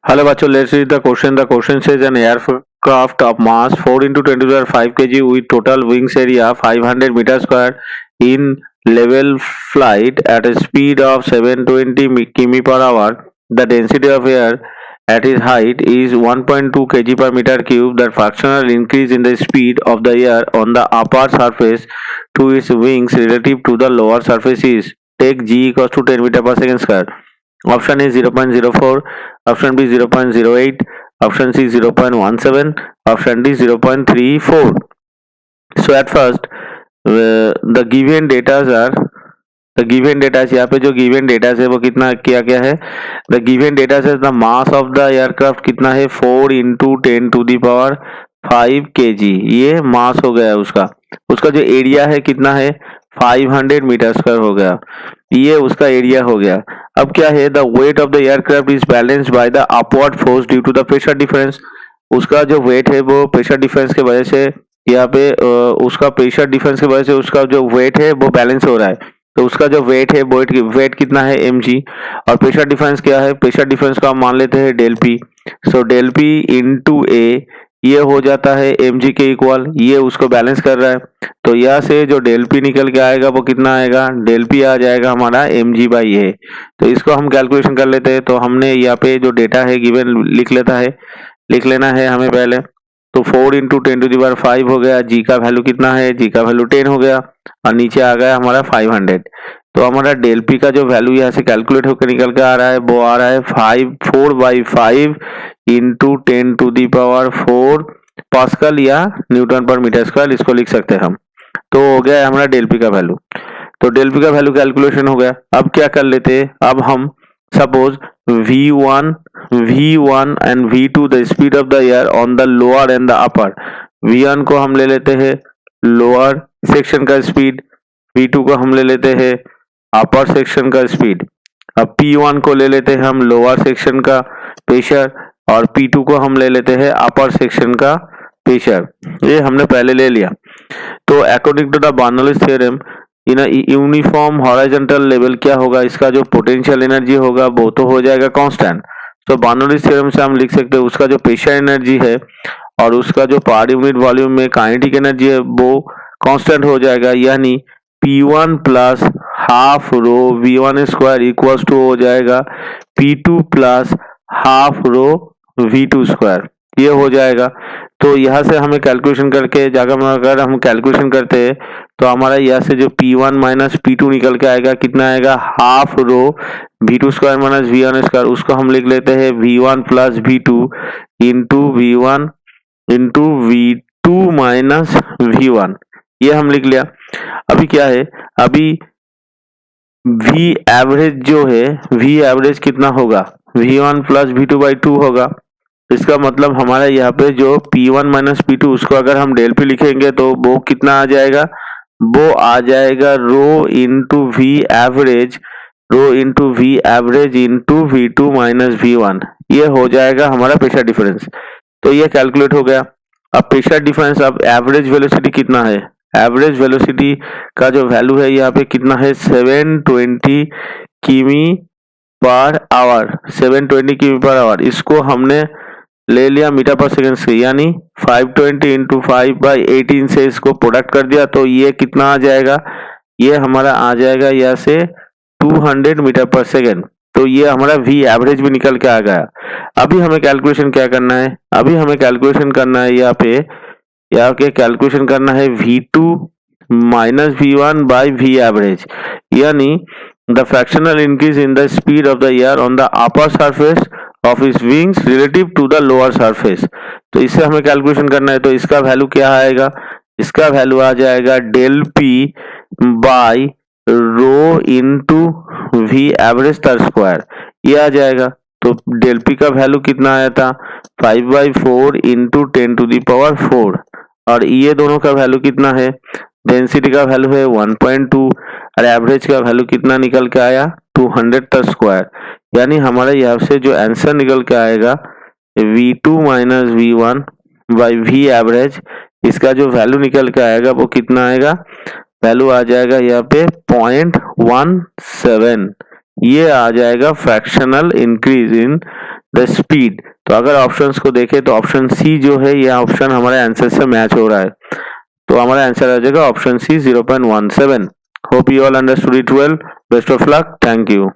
Hello bachcho, let's read the question. The question says an aircraft of mass 4 into 10 to the 5 kg with total wings area 500 meters square in level flight at a speed of 720 km per hour. The density of air at its height is 1.2 kg per meter cube. The fractional increase in the speed of the air on the upper surface to its wings relative to the lower surface is. Take g equals to 10 meter per second square. Option A 0.04, option B 0.08, option C 0.17, option D 0.34. So at first the given data are यहाँ पे जो given data है वो कितना क्या क्या है. The given data से the mass of the aircraft कितना है 4 into 10 to the power 5 kg. ये मास हो गया उसका. उसका जो एरिया है कितना है 500 मीटर स्क्वायर हो गया. ये उसका एरिया हो गया. अब क्या है the weight of the aircraft is balanced by the upward force due to the pressure difference. उसका जो वेट है वो प्रेशर डिफरेंस के वजह से यहाँ पे उसका प्रेशर डिफरेंस की वजह से उसका जो वेट है वो बैलेंस हो रहा है. तो उसका जो वेट है वेट कितना है mg और प्रेशर डिफरेंस क्या है. प्रेशर डिफरेंस को हम मान लेते हैं del P. So del P into a ये हो जाता है mg के इक्वल. ये उसको बैलेंस कर रहा है. तो यहाँ से जो डेल पी निकल के आएगा वो कितना आएगा. डेल पी आ जाएगा हमारा mg बाई ए. तो इसको हम कैलकुलेशन कर लेते हैं. तो हमने यहाँ पे जो डेटा है गिवन लिख लेना है हमें पहले. तो 4 इंटू 10 टू दी पावर 5 हो गया. जी का वैल्यू कितना है. जी का वैल्यू 10 हो गया और नीचे आ गया हमारा 500. तो हमारा डेल पी का जो वैल्यू यहाँ से कैलकुलेट होकर निकल के आ रहा है वो आ रहा है 4/5 into 10 to the power 4 pascal या न्यूटन पर मीटर स्क्वायर. इसको लिख सकते हैं हम. तो हो गया हमारा डेल पी का वैल्यू. तो डेल पी का वैल्यू कैलकुलेशन हो गया. अब क्या कर लेते हैं. अब हम suppose V1 and V2 the speed of the air on the lower and the upper. V1 को हम ले लेते हैं लोअर सेक्शन का स्पीड. V2 को हम ले लेते हैं अपर सेक्शन का स्पीड. अब P1 को ले लेते हैं हम लोअर सेक्शन का प्रेशर और P2 को हम ले लेते हैं अपर सेक्शन का प्रेशर. ये हमने पहले ले लिया. तो according to the Bernoulli's theorem in uniform horizontal level क्या होगा. इसका जो पोटेंशियल एनर्जी होगा वो तो हो जाएगा कांस्टेंट. तो बर्नौलीज थ्योरम से हम लिख सकते हैं उसका जो प्रेशर एनर्जी है और उसका जो पर यूनिट वॉल्यूम में काइनेटिक एनर्जी है वो कांस्टेंट हो जाएगा. यानी P1 plus half rho V1 square equals to हो जाएगा P2 प्लस हाफ रो V2 स्क्वायर. ये हो जाएगा. तो यहाँ से हमें कैलकुलेशन करके अगर हम कैलकुलेशन करते हैं तो हमारा यहाँ से जो P1 माइनस P2 निकल के आएगा कितना आएगा half rho V2 square minus V1 square. उसको हम लिख लेते हैं V1 plus V2 into V1 into V2 minus V1. ये हम लिख लिया. अभी क्या है अभी V एवरेज जो है V एवरेज कितना होगा V1 प्लस V2 बाई 2 होगा. इसका मतलब हमारा यहाँ पे जो P1 माइनस P2 उसको अगर हम डेल पी लिखेंगे तो वो कितना आ जाएगा. वो आ जाएगा rho into V average into V2 minus V1. ये हो जाएगा हमारा प्रेशर डिफरेंस. तो ये कैलकुलेट हो गया. अब प्रेशर डिफरेंस. अब एवरेज वेलोसिटी कितना है. एवरेज वेलोसिटी का जो वैल्यू है यहाँ पे कितना है 720 किमी पर आवर. 720 किमी पर आवर. इसको हमने ले लिया मीटर पर सेकंड से. यानी 520 इंटू 5/18 से इसको प्रोडक्ट कर दिया. तो ये कितना आ जाएगा. ये हमारा आ जाएगा यहाँ से 200 मीटर पर सेकंड. तो ये हमारा V एवरेज भी निकल के आ गया. अभी हमें कैलकुलेशन क्या करना है. अभी हमें कैलकुलेशन करना है यहाँ पे कैलकुलेशन करना है V2 minus V1 by V average. यानी the fractional increase in the speed of the air on the upper surface of its wings relative to the lower surface. तो इससे हमें कैलकुलेशन करना है. तो इसका वैल्यू क्या आएगा. इसका वैल्यू आ जाएगा del P by rho into V average तर स्क्वायर. ये आ जाएगा. तो डेल पी का वैल्यू कितना आया था 5/4 इंटू 10 टू दी पावर 4 और ये दोनों का वैल्यू कितना है. डेंसिटी का वैल्यू है 1.2 और एवरेज का वैल्यू कितना निकल के आया 200 तर स्क्वायर. यानी हमारा यहाँ से जो आंसर निकल के आएगा V2 minus V1 by V average. इसका जो वैल्यू निकल के आएगा वो कितना आएगा. वैल्यू आ जाएगा यहाँ पे 0.17. ये आ जाएगा fractional increase in the speed. तो अगर ऑप्शंस को देखें तो ऑप्शन सी जो है ये ऑप्शन हमारे आंसर से मैच हो रहा है, तो हमारा आंसर आ जाएगा option C 0.17। Hope you all understood it well. Best of luck. Thank you.